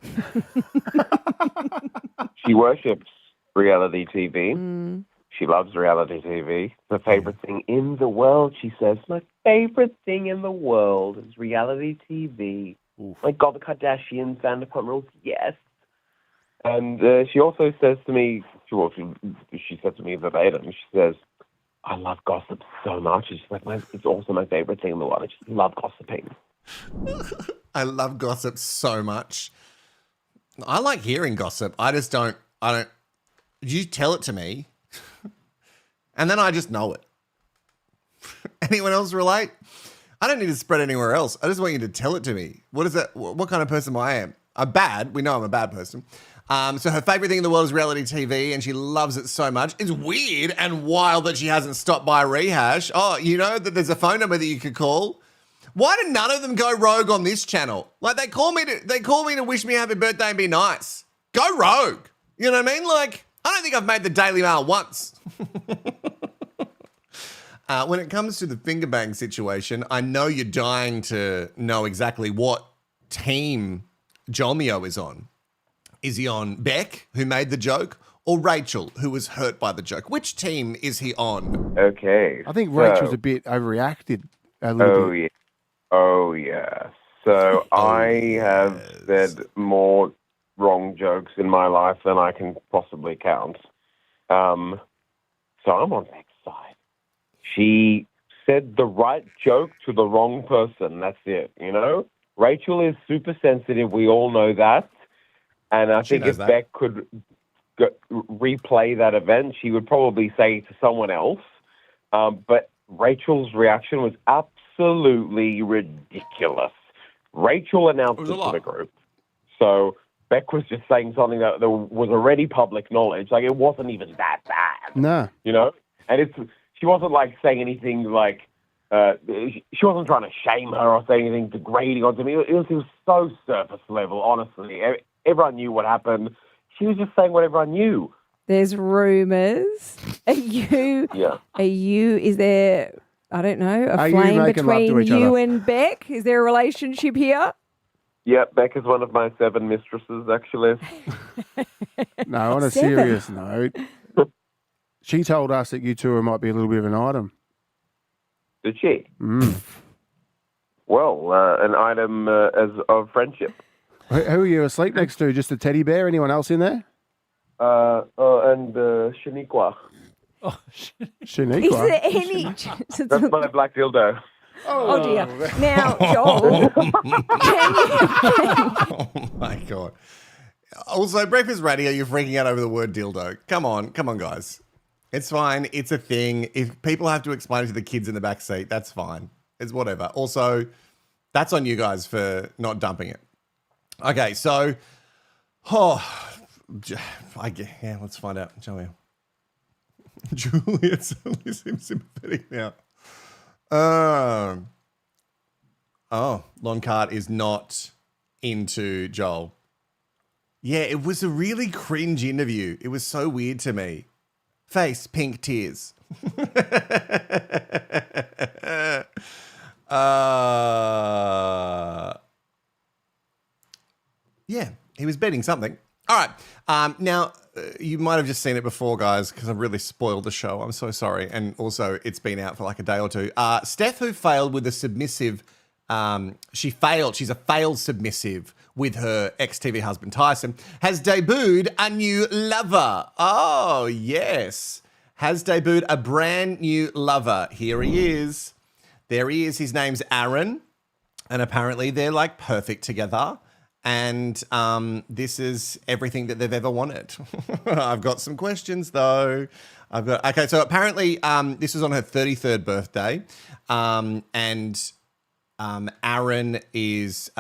She worships reality TV. She loves reality TV. The favorite thing in the world, she says. My favorite thing in the world is reality TV. My God, the Kardashians, Vanderpump Rules, yes. And she also says to me, she said to me verbatim, she says, I love gossip so much. She's like, it's also my favorite thing in the world. I just love gossiping. I love gossip so much. I like hearing gossip. I don't, you tell it to me and then I just know it. Anyone else relate? I don't need to spread anywhere else. I just want you to tell it to me. What is that? What kind of person I am? I'm bad. We know I'm a bad person. So her favorite thing in the world is reality TV and she loves it so much. It's weird and wild that she hasn't stopped by Rehash. Oh, you know that there's a phone number that you could call. Why did none of them go rogue on this channel? Like they call me to wish me happy birthday and be nice. Go rogue. You know what I mean? Like I don't think I've made the Daily Mail once. When it comes to the finger bang situation, I know you're dying to know exactly what team CAMEO is on. Is he on Beck, who made the joke, or Rachel, who was hurt by the joke? Which team is he on? Okay. I think Rachel's a bit overreacted a little bit. Yeah. Oh, yeah. So I have said more wrong jokes in my life than I can possibly count. So I'm on Beck's side. She said the right joke to the wrong person. That's it, you know? Rachel is super sensitive. We all know that. And I think if Beck could replay that event, she would probably say to someone else. But Rachel's reaction was absolutely ridiculous. Rachel announced it to the group. So Beck was just saying something that was already public knowledge. Like, it wasn't even that bad. No. You know? And she wasn't, like, saying anything like, she wasn't trying to shame her or say anything degrading onto me. It was so surface level, honestly. Everyone knew what happened. She was just saying what everyone knew. There's rumours. Is there, I don't know, a flame between you and Beck? Is there a relationship here? Yeah, Beck is one of my 7 mistresses, actually. No, on a serious note, she told us that you two might be a little bit of an item. Did she? Well, an item as of friendship. Who are you asleep next to? Just a teddy bear? Anyone else in there? And Shaniqua. Oh, Shaniqua? Is there any... That's my black dildo. Oh dear. Now, Joel, oh my God. Also, Breakfast Radio, you're freaking out over the word dildo. Come on, guys. It's fine. It's a thing. If people have to explain it to the kids in the back seat, that's fine. It's whatever. Also, that's on you guys for not dumping it. Okay, so, let's find out. Julia suddenly seems sympathetic now. Loncart is not into Joel. Yeah, it was a really cringe interview. It was so weird to me. Face, pink tears. Yeah, he was betting something. All right. Now, you might have just seen it before, guys, because I've really spoiled the show. I'm so sorry. And also, it's been out for like a day or two. Steph, who failed with a submissive, she failed. She's a failed submissive with her ex-TV husband, Tyson, has debuted a new lover. Oh, yes. Has debuted a brand new lover. Here he is. There he is. His name's Aaron. And apparently they're like perfect together. And this is everything that they've ever wanted. I've got some questions, though. Okay, so apparently this was on her 33rd birthday. And Aaron is...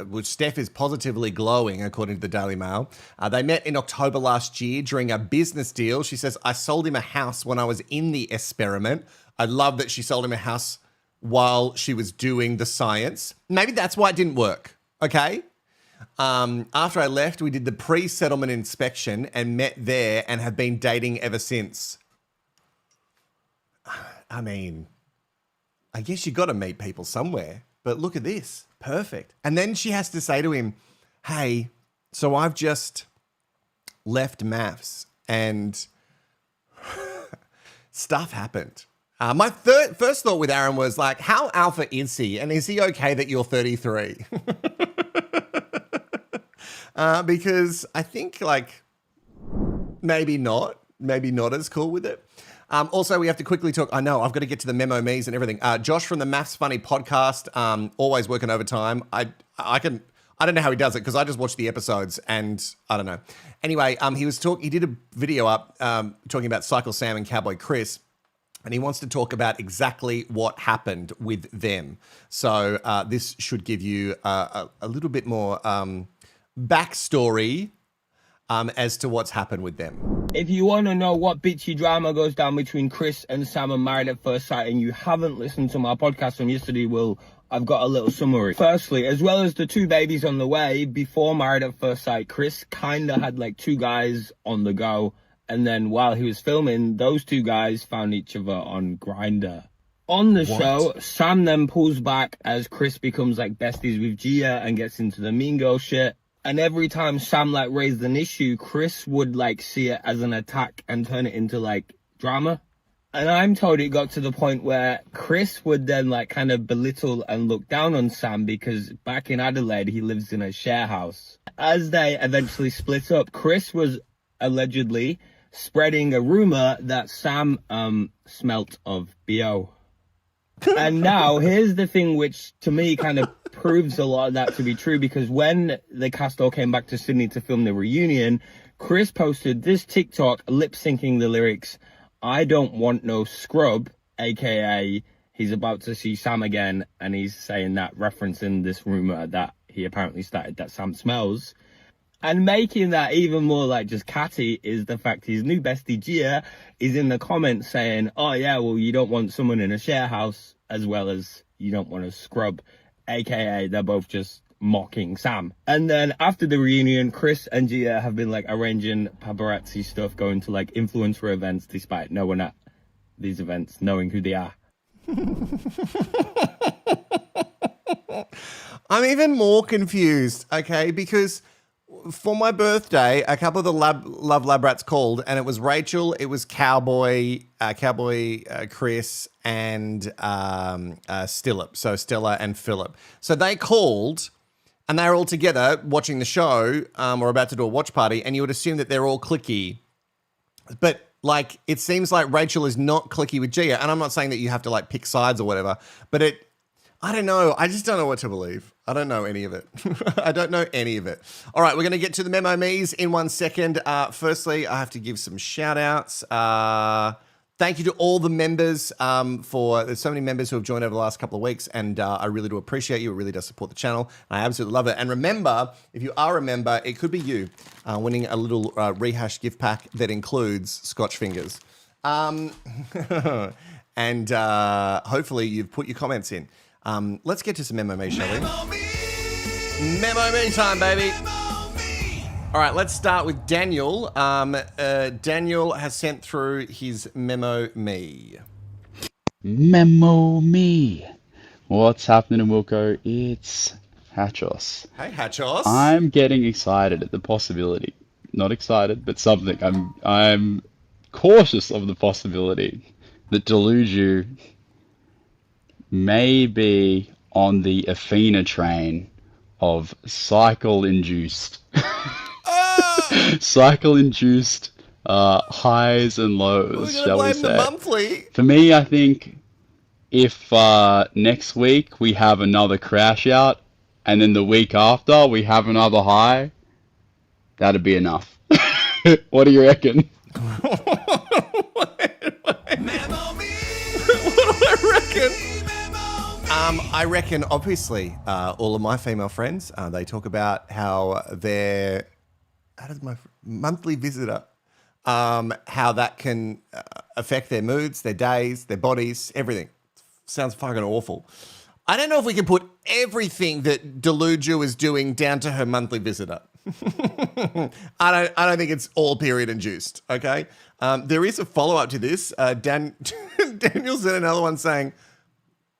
which Steph is positively glowing, according to the Daily Mail. They met in October last year during a business deal. She says, I sold him a house when I was in the experiment. I love that she sold him a house while she was doing the science. Maybe that's why it didn't work. Okay. After I left, we did the pre-settlement inspection and met there and have been dating ever since. I mean, I guess you got to meet people somewhere. but look at this. Perfect. And then she has to say to him, hey, so I've just left MAFS and stuff happened. My first thought with Aaron was like, how alpha is he? And is he okay that you're 33? Because I think like maybe not as cool with it. Also, we have to quickly talk. I know I've got to get to the memo me's and everything. Josh from the MAFS Funny podcast, always working overtime. I don't know how he does it because I just watch the episodes and I don't know. Anyway, he did a video up talking about Cycle Sam and Cowboy Chris, and he wants to talk about exactly what happened with them. So this should give you a little bit more backstory as to what's happened with them. If you want to know what bitchy drama goes down between Chris and Sam and Married at First Sight and you haven't listened to my podcast from yesterday, well, I've got a little summary. Firstly, as well as the 2 babies on the way, before Married at First Sight, Chris kind of had like 2 guys on the go. And then while he was filming, those 2 guys found each other on Grindr. On the show, Sam then pulls back as Chris becomes like besties with Gia and gets into the mean girl shit. And every time Sam like raised an issue, Chris would like see it as an attack and turn it into like drama. And I'm told it got to the point where Chris would then like kind of belittle and look down on Sam because back in Adelaide, he lives in a share house. As they eventually split up, Chris was allegedly spreading a rumor that Sam smelt of BO. And now here's the thing which to me kind of proves a lot of that to be true, because when the cast all came back to Sydney to film the reunion, Chris posted this TikTok lip syncing the lyrics, "I don't want no scrub," aka he's about to see Sam again, and he's saying that, referencing this rumor that he apparently started that Sam smells. And making that even more like just catty is the fact his new bestie Gia is in the comments saying, oh yeah, well, you don't want someone in a share house as well as you don't want to scrub, aka they're both just mocking Sam. And then after the reunion, Chris and Gia have been like arranging paparazzi stuff, going to like influencer events despite no one at these events knowing who they are. I'm even more confused, okay, because for my birthday, a couple of the Love Lab Rats called, and it was Rachel, it was Cowboy Chris, and Stillip. So Stella and Philip. So they called, and they were all together watching the show, or about to do a watch party, and you would assume that they're all cliquey. But like, it seems like Rachel is not cliquey with Gia, and I'm not saying that you have to like pick sides or whatever, but I don't know. I just don't know what to believe. I don't know any of it. I don't know any of it. All right, we're going to get to the memo me's in 1 second. Firstly, I have to give some shout outs. Thank you to all the members there's so many members who have joined over the last couple of weeks, and I really do appreciate you. It really does support the channel. I absolutely love it. And remember, if you are a member, it could be you winning a little Rehash gift pack that includes Scotch Fingers. And hopefully you've put your comments in. Let's get to some memo me, shall we? Memo me time, baby. All right, let's start with Daniel. Daniel has sent through his memo me. Memo me. What's happening, Wilko? It's Hatchos. Hey, Hatchos. I'm getting excited at the possibility. Not excited, but something. I'm cautious of the possibility that Deluju may be on the Athena train of cycle-induced highs and lows, shall we say. Monthly. For me, I think if next week we have another crash out and then the week after we have another high, that'd be enough. What do you reckon? What do I reckon? I reckon, obviously, all of my female friends, they talk about how does my monthly visitor, how that can affect their moods, their days, their bodies, everything. Sounds fucking awful. I don't know if we can put everything that Deluju is doing down to her monthly visitor. I don't think it's all period induced, okay? There is a follow-up to this. Daniel sent another one saying,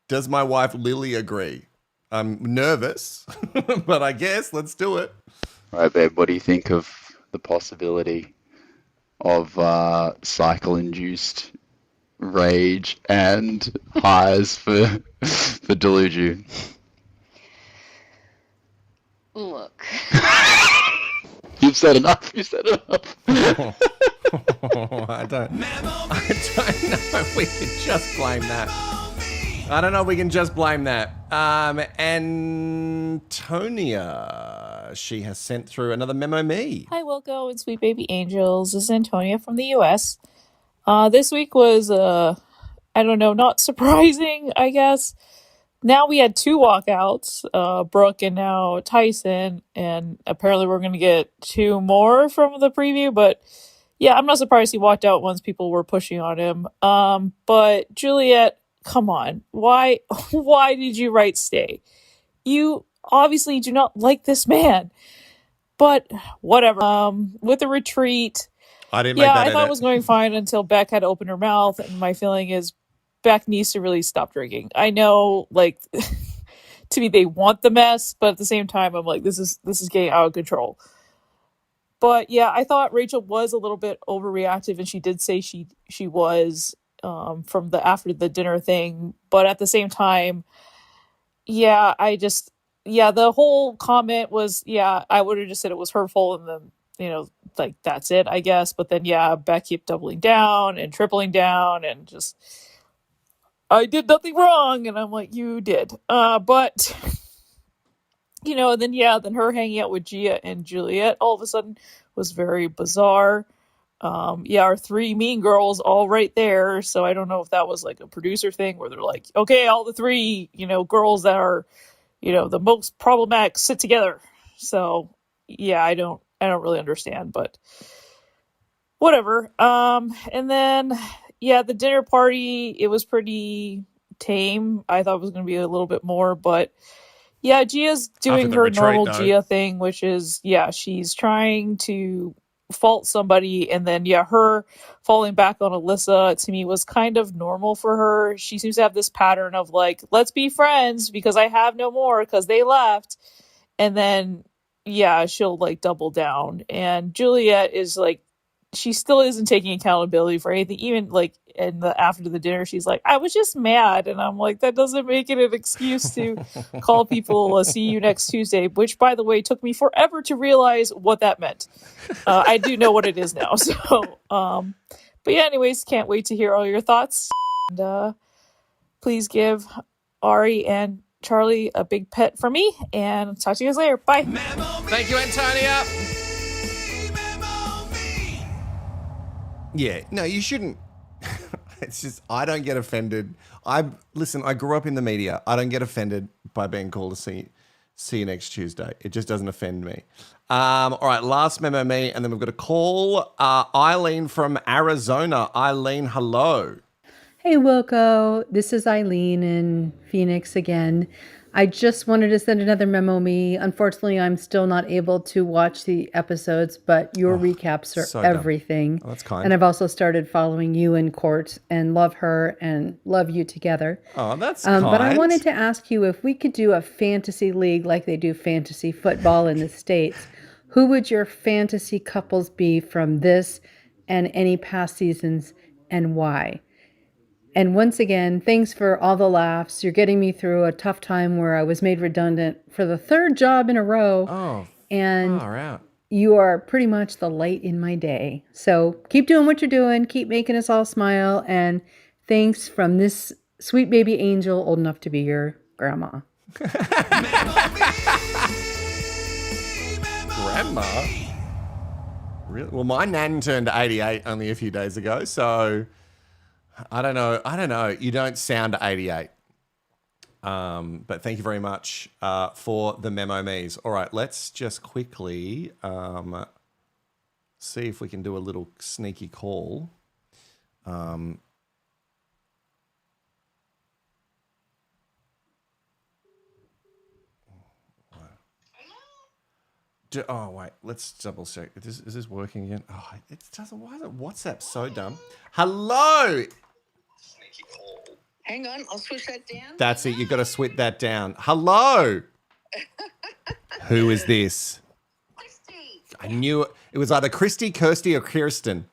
does my wife Lily agree? I'm nervous, but I guess let's do it. All right, babe, what do you think of the possibility of cycle-induced rage and highs for Deluju? Look. You've said enough. You've said enough. I don't know if we can just blame that. I don't know if we can just blame that. Antonia, she has sent through another memo me. Hi, Wilko and Sweet Baby Angels. This is Antonia from the US. This week was, I don't know, not surprising, I guess. Now we had 2 walkouts, Brooke and now Tyson, and apparently we're going to get 2 more from the preview, but yeah, I'm not surprised he walked out once people were pushing on him. But Juliet, come on. Why did you write stay? You obviously do not like this man. But whatever. With the retreat, I didn't make that I thought edit. it was going fine until Beck had opened her mouth, and my feeling is Beck needs to really stop drinking. I know, like, to me, they want the mess, but at the same time, I'm like, this is getting out of control. But yeah, I thought Rachel was a little bit overreactive, and she did say she was from the after the dinner thing. But at the same time, the whole comment was, I would have just said it was hurtful, and then like that's it, I guess. But then Beck kept doubling down and tripling down, and just I did nothing wrong, and I'm like, you did. But then her hanging out with Gia and Juliet all of a sudden was very bizarre. Our 3 mean girls all right there. So I don't know if that was like a producer thing where they're like, okay, all the 3, girls that are, the most problematic sit together. So I don't really understand, but whatever. And then, the dinner party, it was pretty tame. I thought it was going to be a little bit more, but Gia's doing her normal Gia thing, which is, she's trying to fault somebody, and then, her falling back on Alyssa, to me, was kind of normal for her. She seems to have this pattern of, like, let's be friends because I have no more because they left. And then, she'll, like, double down. And Juliet is, like, she still isn't taking accountability for anything. Even, like, after the dinner, she's like, I was just mad. And I'm like, that doesn't make it an excuse to call people see you next Tuesday, which, by the way, took me forever to realize what that meant. I do know what it is now. So, but anyways, can't wait to hear all your thoughts. And please give Ari and Charlie a big pet from me, and talk to you guys later. Bye. Thank you, Antonia. Yeah, no, you shouldn't. It's just, I don't get offended. I grew up in the media. I don't get offended by being called to see you next Tuesday. It just doesn't offend me. All right, last memo me, and then we've got a call. Eileen from Arizona. Eileen, hello. Hey, Wilko. This is Eileen in Phoenix again. I just wanted to send another memo me. Unfortunately, I'm still not able to watch the episodes, but your recaps are so everything. Oh, that's kind. And I've also started following you in court and love her and love you together. Oh, that's kind. But I wanted to ask you if we could do a fantasy league like they do fantasy football in the States. Who would your fantasy couples be from this and any past seasons, and why? And once again, thanks for all the laughs. You're getting me through a tough time where I was made redundant for the 3rd job in a row. Oh, and far out. You are pretty much the light in my day. So keep doing what you're doing. Keep making us all smile. And thanks from this sweet baby angel, old enough to be your grandma. Grandma? Really? Well, my nan turned 88 only a few days ago, so I don't know. You don't sound 88. But thank you very much for the memo me's. All right, let's just quickly see if we can do a little sneaky call. Oh, wait, let's double check. Is this working again? Oh, it doesn't. Why is it WhatsApp so dumb? Hello. Hang on, I'll switch that down. That's it. You've got to switch that down. Hello. Who is this? Christy. I knew it was either Christy, Kirsty, or Kirsten.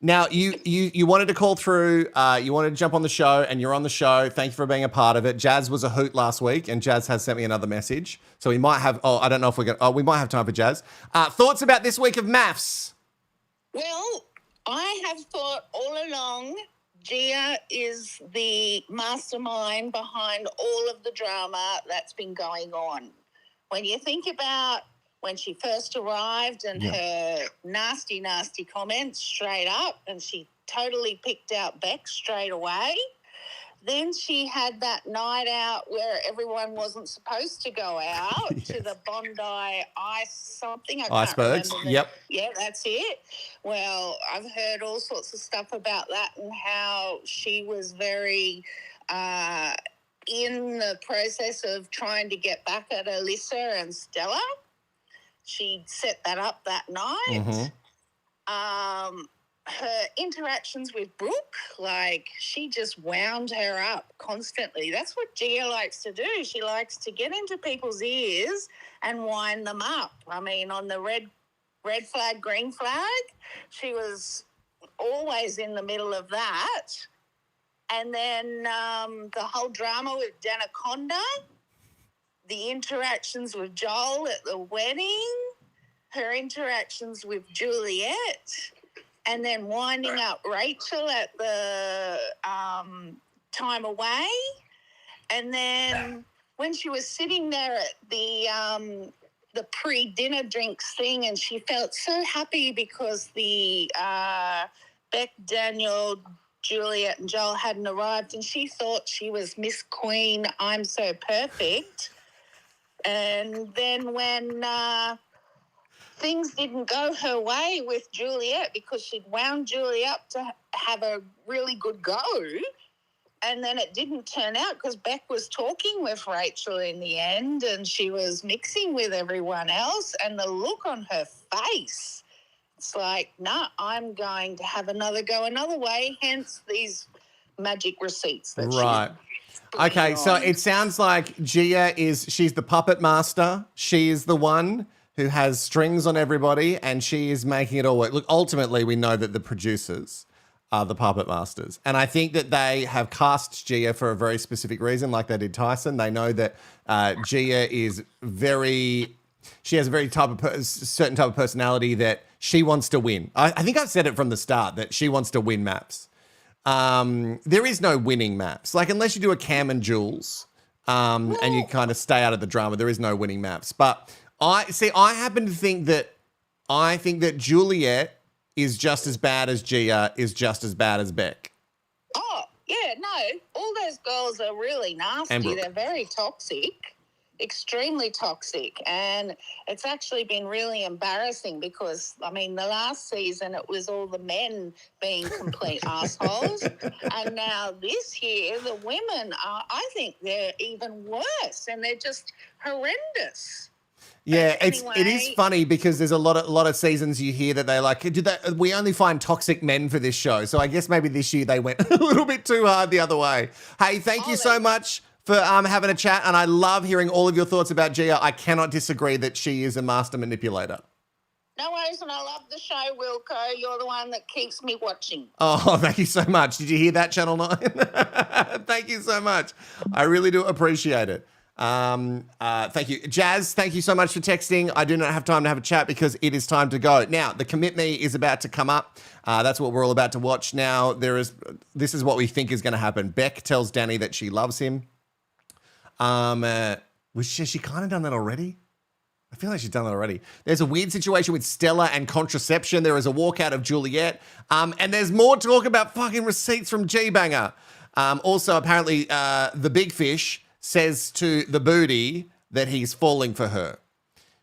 Now, you wanted to call through, you wanted to jump on the show, and you're on the show. Thank you for being a part of it. Jazz was a hoot last week, and Jazz has sent me another message. So we might have, I don't know if we're going to, we might have time for Jazz. Thoughts about this week of MAFS? Well, I have thought all along Gia is the mastermind behind all of the drama that's been going on. When you think about when she first arrived and her nasty, nasty comments straight up, and she totally picked out Beck straight away. Then she had that night out where everyone wasn't supposed to go out to the Bondi Ice something. I can't Icebergs, remember yep. Yeah, that's it. Well, I've heard all sorts of stuff about that and how she was very in the process of trying to get back at Alyssa and Stella. She set that up that night. Her interactions with Brooke, like she just wound her up constantly. That's what Gia likes to do. She likes to get into people's ears and wind them up. I mean, on the red flag, green flag, she was always in the middle of that. And then the whole drama with Danaconda, the interactions with Joel at the wedding, her interactions with Juliet, and then winding up Rachel at the time away. And then when she was sitting there at the pre-dinner drinks thing, and she felt so happy because the Beck, Daniel, Juliet and Joel hadn't arrived, and she thought she was Miss Queen, I'm so perfect. And then when things didn't go her way with Juliet because she'd wound Julie up to have a really good go, and then it didn't turn out because Beck was talking with Rachel in the end and she was mixing with everyone else, and the look on her face, it's like, nah, I'm going to have another go another way, hence these magic receipts. That Right. Okay, so it sounds like she's the puppet master. She is the one who has strings on everybody, and she is making it all work. Look, ultimately, we know that the producers are the puppet masters. And I think that they have cast Gia for a very specific reason, like they did Tyson. They know that Gia is she has a very certain type of personality that she wants to win. I think I've said it from the start that she wants to win MAFS. There is no winning MAFS. Like, unless you do a Cam and Jules and you kind of stay out of the drama, there is no winning MAFS. But I happen to think that Juliet is just as bad as Gia, is just as bad as Beck. Oh, yeah, no. All those girls are really nasty. They're very toxic, extremely toxic. And it's actually been really embarrassing because, I mean, the last season it was all the men being complete assholes. And now this year the women are, I think they're even worse, and they're just horrendous. Yeah, it is funny because there's a lot of seasons you hear that they're like, we only find toxic men for this show. So I guess maybe this year they went a little bit too hard the other way. Hey, thank you so much for having a chat, and I love hearing all of your thoughts about Gia. I cannot disagree that she is a master manipulator. No worries, and I love the show, Wilko. You're the one that keeps me watching. Oh, thank you so much. Did you hear that, Channel 9? Thank you so much. I really do appreciate it. Thank you. Jazz, thank you so much for texting. I do not have time to have a chat because it is time to go. Now, the Commit Me is about to come up. That's what we're all about to watch now. This is what we think is going to happen. Beck tells Danny that she loves him. Has she kind of done that already? I feel like she's done that already. There's a weird situation with Stella and contraception. There is a walkout of Juliet. And there's more talk about fucking receipts from G-Banger. Also, apparently, the big fish says to the booty that he's falling for her.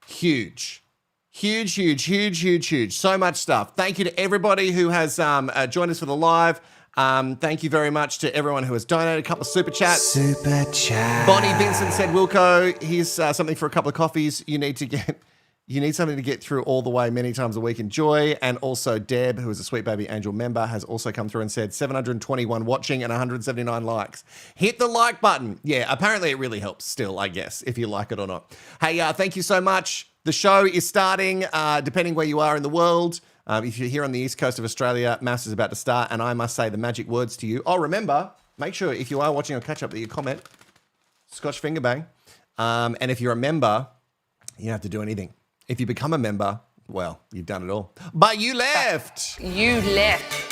Huge. Huge, huge, huge, huge, huge. So much stuff. Thank you to everybody who has joined us for the live. Thank you very much to everyone who has donated. A couple of super chats. Super chat. Bonnie Vincent said, Wilko, here's something for a couple of coffees. You need to get You need something to get through all the way many times a week. Enjoy. And also Deb, who is a Sweet Baby Angel member, has also come through and said 721 watching and 179 likes. Hit the like button. Yeah, apparently it really helps still, I guess, if you like it or not. Hey, thank you so much. The show is starting, depending where you are in the world. If you're here on the east coast of Australia, MAFS is about to start, and I must say the magic words to you. Oh, remember, make sure if you are watching on catch-up that you comment, Scotch Finger Bang. And if you're a member, you don't have to do anything. If you become a member, well, you've done it all. But you left. You left.